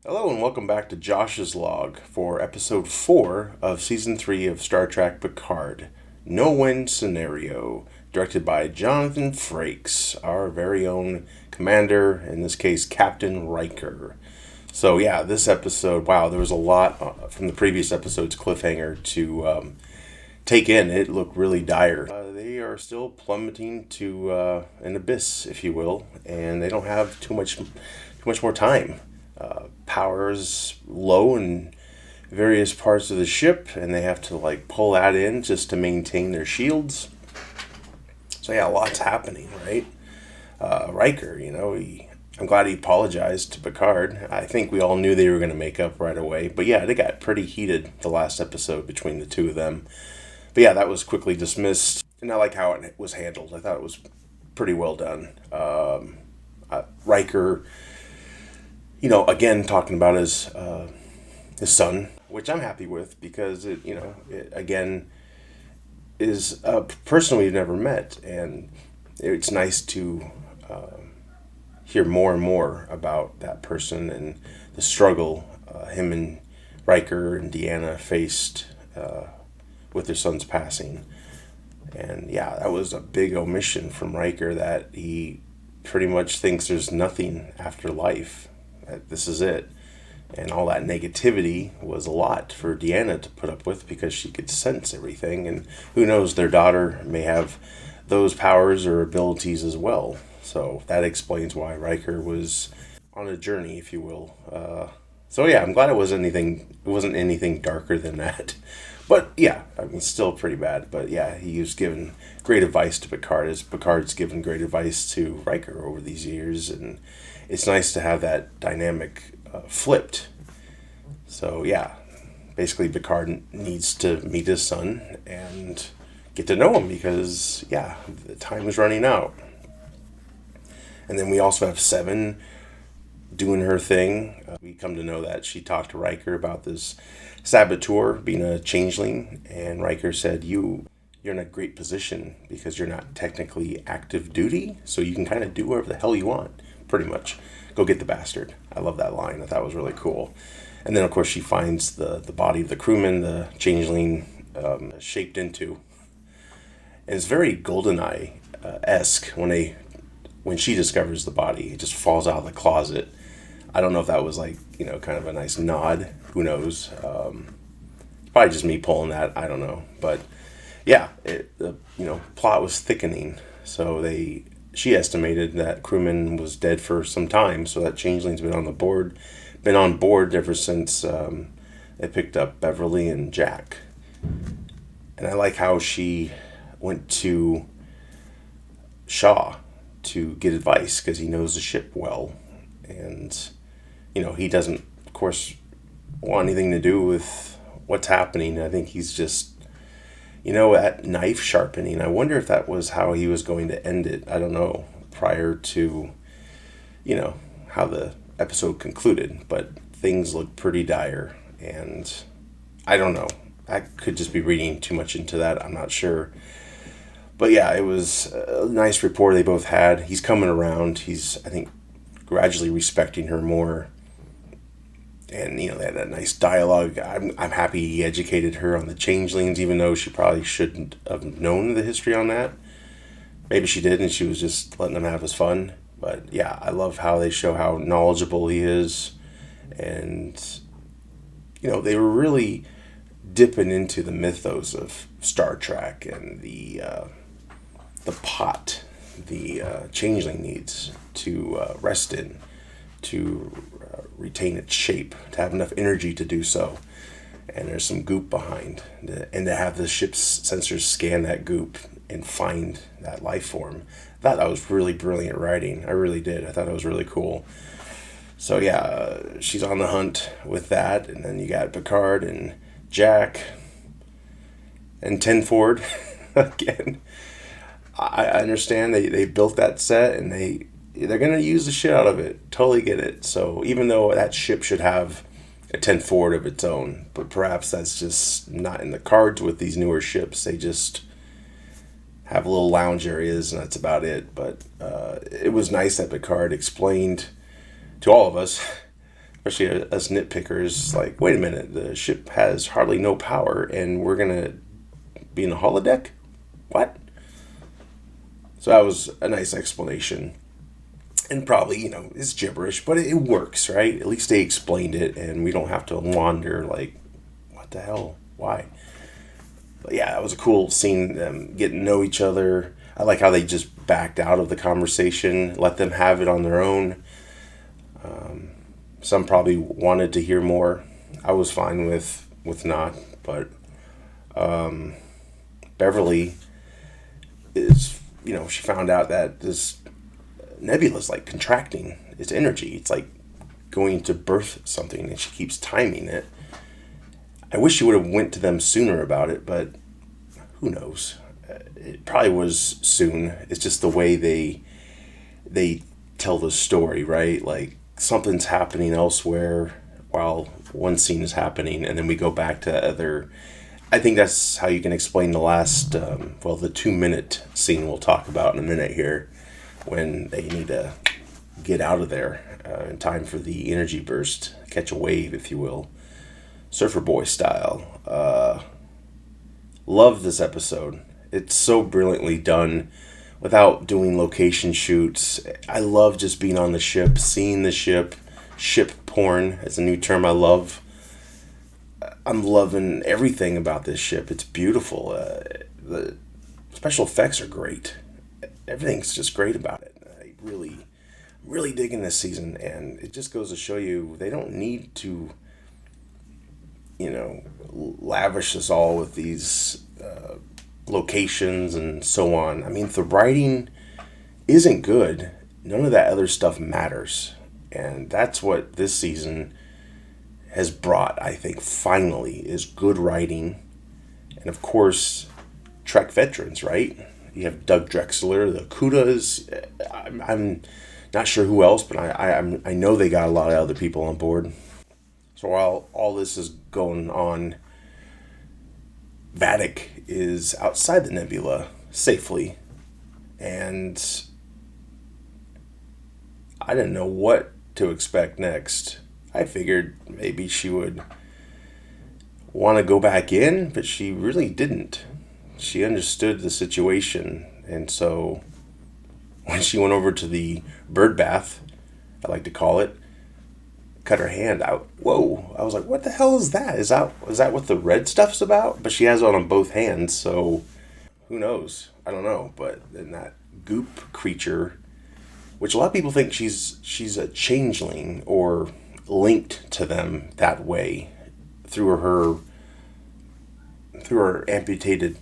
Hello and welcome back to Josh's Log for episode 4 of season 3 of Star Trek Picard. No Win Scenario, directed by Jonathan Frakes, our very own commander, in this case Captain Riker. So yeah, this episode, wow, there was a lot from the previous episode's cliffhanger to take in. It looked really dire. They are still plummeting to an abyss, if you will, and they don't have too much more time. Power's low in various parts of the ship, and they have to like pull that in just to maintain their shields. So yeah, a lot's happening, right? Riker, I'm glad he apologized to Picard. I think we all knew they were going to make up right away, but yeah, they got pretty heated the last episode between the two of them. But yeah, that was quickly dismissed, and I like how it was handled. I thought it was pretty well done. Riker, again talking about his son, which I'm happy with because it again is a person we've never met, and it's nice to hear more and more about that person and the struggle him and Riker and Deanna faced with their son's passing. And yeah, that was a big omission from Riker, that he pretty much thinks there's nothing after life. That this is it. And all that negativity was a lot for Deanna to put up with because she could sense everything. And who knows, their daughter may have those powers or abilities as well. So that explains why Riker was on a journey, if you will. So yeah, I'm glad it wasn't anything darker than that. But yeah, I mean, still pretty bad. But yeah, he was given great advice to Picard, as Picard's given great advice to Riker over these years, and it's nice to have that dynamic flipped. So yeah, basically Picard needs to meet his son and get to know him because yeah, the time is running out. And then we also have Seven doing her thing. We come to know that she talked to Riker about this saboteur being a changeling, and Riker said, You're in a great position because you're not technically active duty, so you can kind of do whatever the hell you want, pretty much. Go get the bastard. I love that line. I thought it was really cool. And then, of course, she finds the body of the crewman the changeling shaped into. And it's very GoldenEye esque when she discovers the body. It just falls out of the closet. I don't know if that was like, kind of a nice nod. Who knows? Probably just me pulling that. I don't know. But yeah, the plot was thickening. So she estimated that crewman was dead for some time. So that changeling's been on board ever since they picked up Beverly and Jack. And I like how she went to Shaw to get advice because he knows the ship well, and he doesn't, of course, want anything to do with what's happening. I think he's just at knife sharpening. I wonder if that was how he was going to end it. I don't know, prior to how the episode concluded, but things look pretty dire, and I don't know, I could just be reading too much into that. I'm not sure. But yeah, it was a nice rapport they both had. He's coming around. He's, I think, gradually respecting her more. And, they had that nice dialogue. I'm happy he educated her on the changelings, even though she probably shouldn't have known the history on that. Maybe she did, and she was just letting him have his fun. But yeah, I love how they show how knowledgeable he is. And, they were really dipping into the mythos of Star Trek and the pot the changeling needs to rest in, to retain its shape, to have enough energy to do so. And there's some goop behind, and to have the ship's sensors scan that goop and find that life form. I thought that was really brilliant writing. I really did. I thought it was really cool. So yeah, she's on the hunt with that, and then you got Picard and Jack and Tenford again. I understand they built that set, and they're gonna use the shit out of it. Totally get it. So even though that ship should have a Tenford of its own, but perhaps that's just not in the cards with these newer ships. They just have little lounge areas, and that's about it. But it was nice that Picard explained to all of us especially us nitpickers, like, wait a minute, the ship has hardly no power, and we're gonna be in a holodeck? What? So that was a nice explanation. And probably, it's gibberish, but it works, right? At least they explained it, and we don't have to wander like, what the hell? Why? But yeah, that was a cool scene, them getting to know each other. I like how they just backed out of the conversation, let them have it on their own. Some probably wanted to hear more. I was fine with not, but Beverly is, she found out that this nebula's like contracting its energy. It's like going to birth something, and she keeps timing it. I wish she would have went to them sooner about it, but who knows? It probably was soon. It's just the way they tell the story, right? Like something's happening elsewhere while one scene is happening, and then we go back to other. I think that's how you can explain the last, the 2-minute scene we'll talk about in a minute here, when they need to get out of there in time for the energy burst, catch a wave, if you will, Surfer Boy style. Love this episode. It's so brilliantly done without doing location shoots. I love just being on the ship, seeing the ship. Ship porn is a new term I love. I'm loving everything about this ship. It's beautiful. The special effects are great. Everything's just great about it. I really digging this season, and it just goes to show you they don't need to, lavish us all with these locations and so on. I mean, if the writing isn't good, none of that other stuff matters. And that's what this season has brought, I think, finally, is good writing. And of course, Trek veterans, right? You have Doug Drexler, the Kudas. I'm not sure who else, but I know they got a lot of other people on board. So while all this is going on, Vadic is outside the nebula safely, and I didn't know what to expect next. I figured maybe she would want to go back in, but she really didn't. She understood the situation, and so when she went over to the bird bath, I like to call it, cut her hand out. Whoa! I was like, what the hell is that? Is that what the red stuff's about? But she has it on both hands, so who knows? I don't know. But then that goop creature, which a lot of people think she's a changeling or linked to them that way through her amputated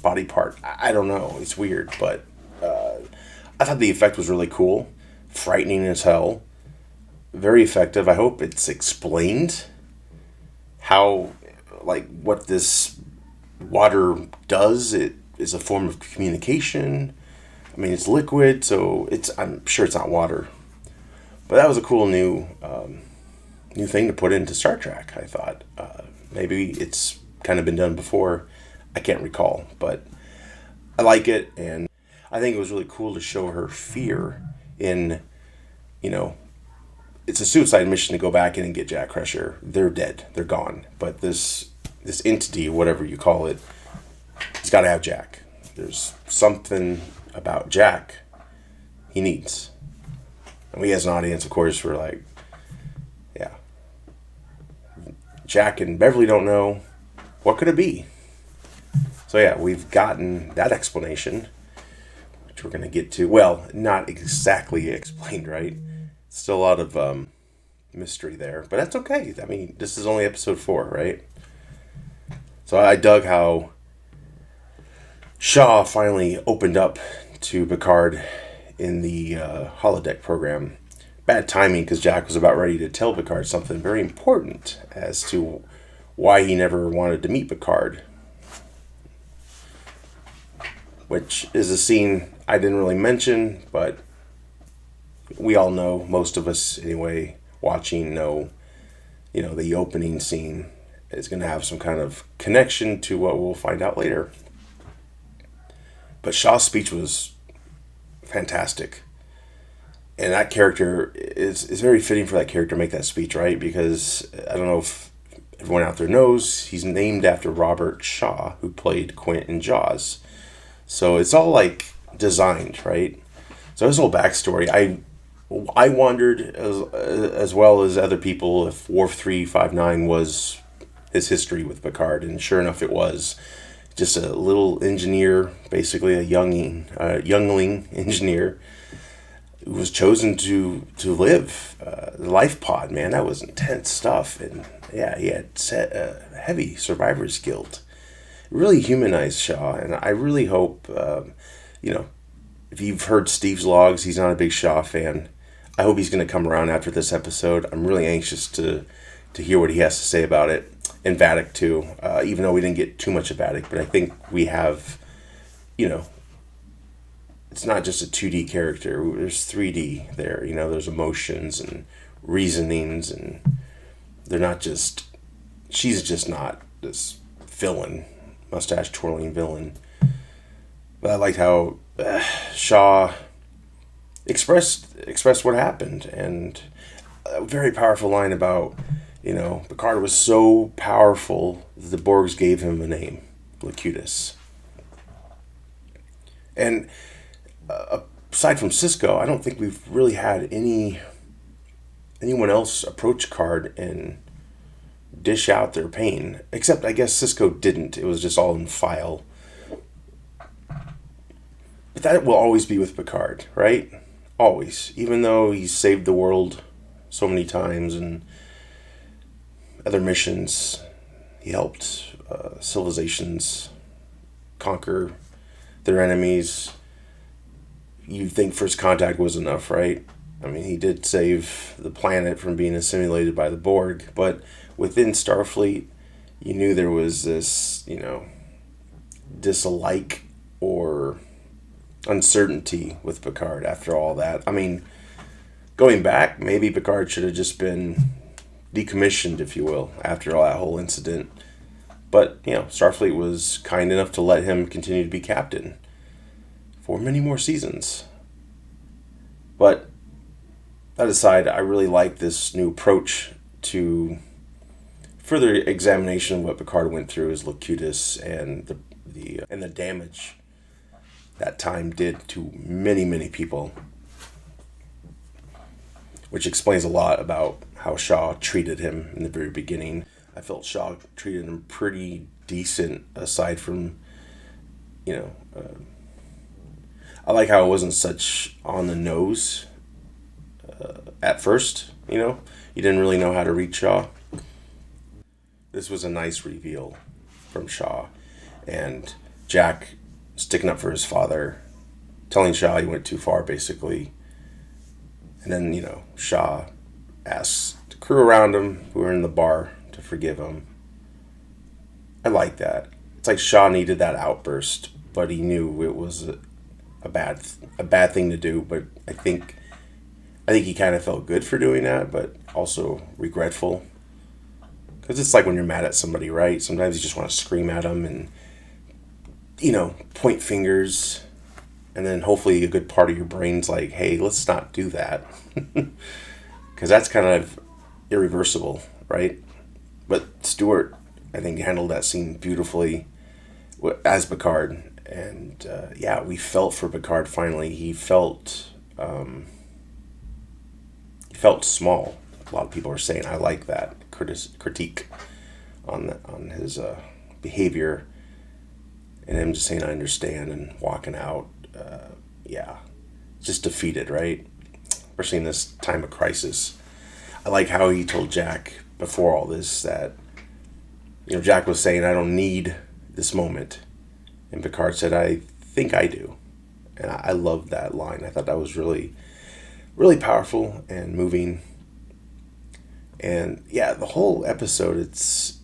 body part. I don't know. It's weird, but I thought the effect was really cool, frightening as hell. Very effective. I hope it's explained how, what this water does. It is a form of communication. I mean, it's liquid, so I'm sure it's not water. But that was a cool new thing to put into Star Trek, I thought. Maybe it's kind of been done before. I can't recall, but I like it, and I think it was really cool to show her fear in, it's a suicide mission to go back in and get Jack Crusher. They're dead. They're gone. But this entity, whatever you call it, he's got to have Jack. There's something about Jack he needs. And we as an audience, of course, we're like, yeah. Jack and Beverly don't know. What could it be? So yeah, we've gotten that explanation, which we're going to get to. Well, not exactly explained, right? Still a lot of mystery there, but that's okay. I mean, this is only episode 4, right? So I dug how Shaw finally opened up to Picard in the holodeck program. Bad timing, because Jack was about ready to tell Picard something very important as to why he never wanted to meet Picard, which is a scene I didn't really mention, but we all know, most of us anyway, watching know, the opening scene is going to have some kind of connection to what we'll find out later. But Shaw's speech was fantastic. And that character is very fitting for that character to make that speech, right? Because I don't know if everyone out there knows, he's named after Robert Shaw, who played Quint in Jaws. So it's all like designed, right? So his whole backstory, I wondered as well as other people if Wharf 359 was his history with Picard, and sure enough, it was. Just a little engineer, basically a youngling engineer, who was chosen to live the life pod. Man, that was intense stuff, and yeah, he had heavy survivor's guilt. It really humanized Shaw, and I really hope, if you've heard Steve's logs, he's not a big Shaw fan. I hope he's going to come around after this episode. I'm really anxious to hear what he has to say about it. And Vadic too, even though we didn't get too much of Vadic, but I think we have, it's not just a 2D character. There's 3D there. There's emotions and reasonings, and she's just not this villain, mustache twirling villain. But I liked how Shaw expressed what happened, and a very powerful line about, Picard was so powerful that the Borgs gave him a name, Locutus. And aside from Sisko, I don't think we've really had anyone else approach Picard and dish out their pain. Except, I guess, Sisko didn't. It was just all in file. But that will always be with Picard, right? Always. Even though he's saved the world so many times and other missions, he helped civilizations conquer their enemies. You'd think First Contact was enough, right? I mean, he did save the planet from being assimilated by the Borg, but within Starfleet, you knew there was this, dislike or uncertainty with Picard after all that. I mean, going back, maybe Picard should have just been decommissioned, if you will, after all that whole incident. But, Starfleet was kind enough to let him continue to be captain for many more seasons. But that aside, I really like this new approach to further examination of what Picard went through as Locutus and the damage that time did to many, many people, which explains a lot about how Shaw treated him in the very beginning. I felt Shaw treated him pretty decent, aside from, I like how it wasn't such on the nose at first, You didn't really know how to read Shaw. This was a nice reveal from Shaw. And Jack sticking up for his father, telling Shaw he went too far, basically. And then, Shaw asks the crew around him who were in the bar to forgive him. I like that. It's like Shaw needed that outburst, but he knew it was a bad thing to do. But I think he kind of felt good for doing that, but also regretful. Because it's like when you're mad at somebody, right? Sometimes you just want to scream at them and, point fingers. And then hopefully a good part of your brain's like, hey, let's not do that. Because that's kind of irreversible, right? But Stewart, I think, handled that scene beautifully as Picard. And, we felt for Picard finally. He felt small. A lot of people are saying, I like that critique on his behavior. And him just saying, I understand, and walking out. Just defeated, right? Especially in this time of crisis. I like how he told Jack before all this that, Jack was saying, I don't need this moment. And Picard said, I think I do. And I loved that line. I thought that was really, really powerful and moving. And the whole episode, it's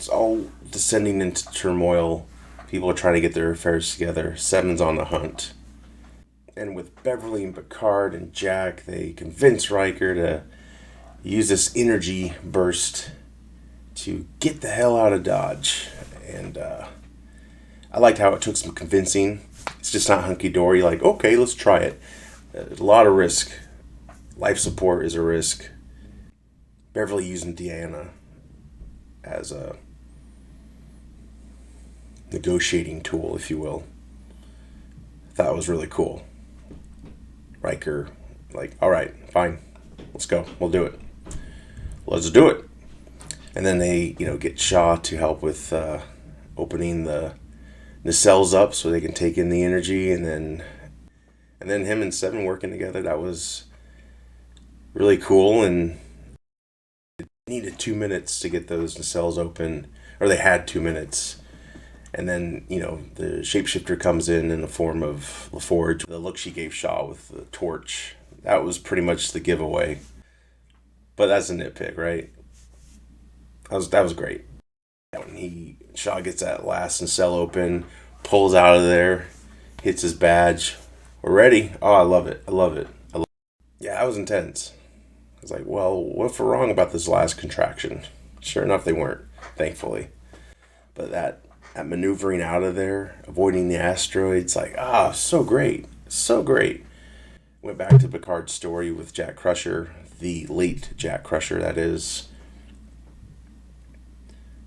all descending into turmoil. People are trying to get their affairs together. Seven's on the hunt. And with Beverly and Picard and Jack, they convince Riker to use this energy burst to get the hell out of Dodge. And I liked how it took some convincing. It's just not hunky-dory, like, okay, let's try it. A lot of risk. Life support is a risk. Beverly using Deanna as a negotiating tool, if you will. I thought it was really cool. Riker, like, all right, fine, let's go, we'll do it. Let's do it. And then they, get Shaw to help with opening the cells up so they can take in the energy, and then him and Seven working together. That was really cool, and it needed 2 minutes to get those nacelles open, or they had 2 minutes. And then, the shapeshifter comes in the form of LaForge. The look she gave Shaw with the torch, that was pretty much the giveaway. But that's a nitpick, right? That was great. When Shaw gets that last nacelle open, pulls out of there, hits his badge. We're ready. Oh, I love it. Yeah, that was intense. I was like, well, what if we're wrong about this last contraction? Sure enough, they weren't, thankfully. But that maneuvering out of there, avoiding the asteroids, like, so great. So great. Went back to Picard's story with Jack Crusher, the late Jack Crusher, that is.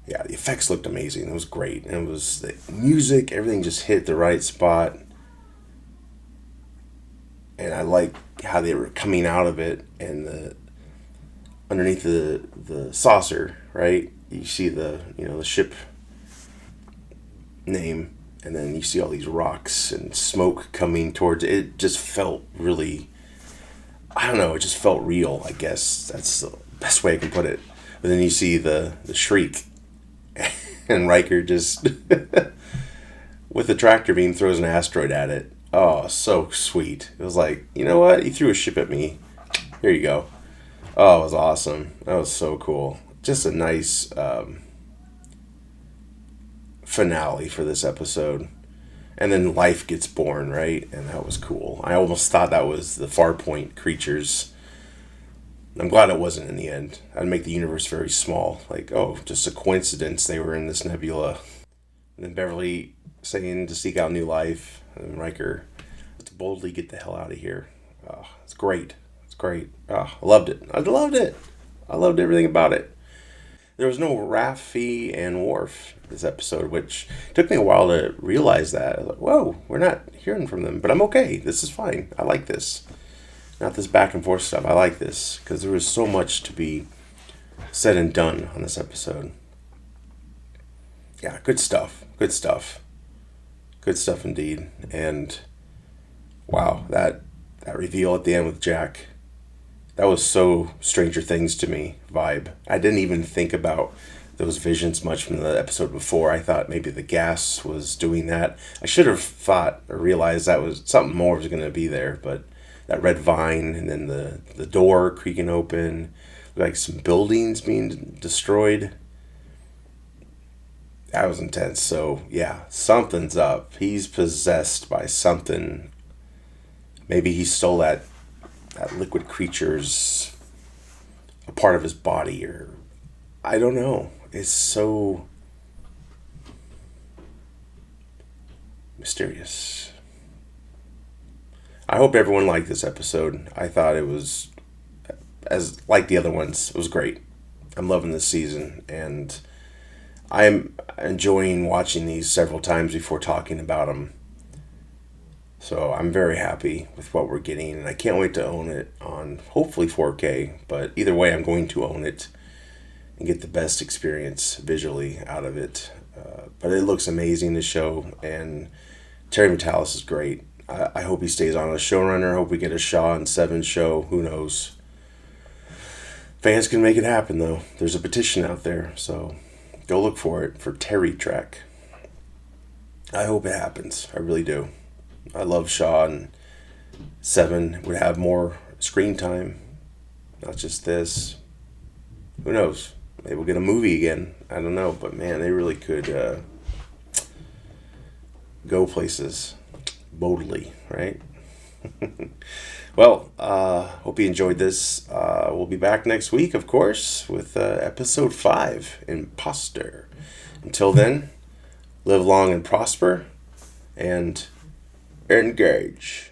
Yeah, the effects looked amazing. It was great. And it was the music, everything just hit the right spot. And I like how they were coming out of it, and underneath the saucer, right? You see the ship name, and then you see all these rocks and smoke coming towards it. It just felt really, I don't know, it just felt real, I guess. That's the best way I can put it. But then you see the shriek, and Riker just, with the tractor beam, throws an asteroid at it. Oh, so sweet. It was like, you know what? He threw a ship at me. Here you go. Oh, it was awesome. That was so cool. Just a nice finale for this episode. And then life gets born, right? And that was cool. I almost thought that was the Farpoint creatures. I'm glad it wasn't in the end. I'd make the universe very small. Like, oh, just a coincidence they were in this nebula. And then Beverly saying to seek out new life. And Riker, let's boldly get the hell out of here. Oh, it's great. It's great. Oh, I loved it. I loved everything about it. There was no Raffi and Worf this episode, which took me a while to realize that. I was like, whoa, we're not hearing from them. But I'm okay. This is fine. I like this. Not this back and forth stuff. I like this because there was so much to be said and done on this episode. Yeah, good stuff. Good stuff. Good stuff indeed. And wow, that reveal at the end with Jack, that was so Stranger Things to me vibe. I didn't even think about those visions much from the episode before. I thought maybe the gas was doing that. I should have thought or realized that was something more was going to be there, but that red vine and then the door creaking open, like some buildings being destroyed. That was intense. So, yeah, something's up. He's possessed by something. Maybe he stole that liquid creature's a part of his body, or I don't know. It's so mysterious. I hope everyone liked this episode. I thought it was, as like the other ones, it was great. I'm loving this season, and I'm enjoying watching these several times before talking about them. So I'm very happy with what we're getting, and I can't wait to own it on hopefully 4K. But either way, I'm going to own it and get the best experience visually out of it. But it looks amazing, the show, and Terry Matalas is great. I hope he stays on as showrunner. I hope we get a Shaw and Seven show. Who knows? Fans can make it happen, though. There's a petition out there, so go look for it for Terry Trek. I hope it happens. I really do. I love Shaw, and Seven would have more screen time. Not just this. Who knows? Maybe we'll get a movie again. I don't know. But man, they really could go places boldly, right? Well, hope you enjoyed this. We'll be back next week, of course, with episode 5, Imposter. Until then, live long and prosper, and Engage.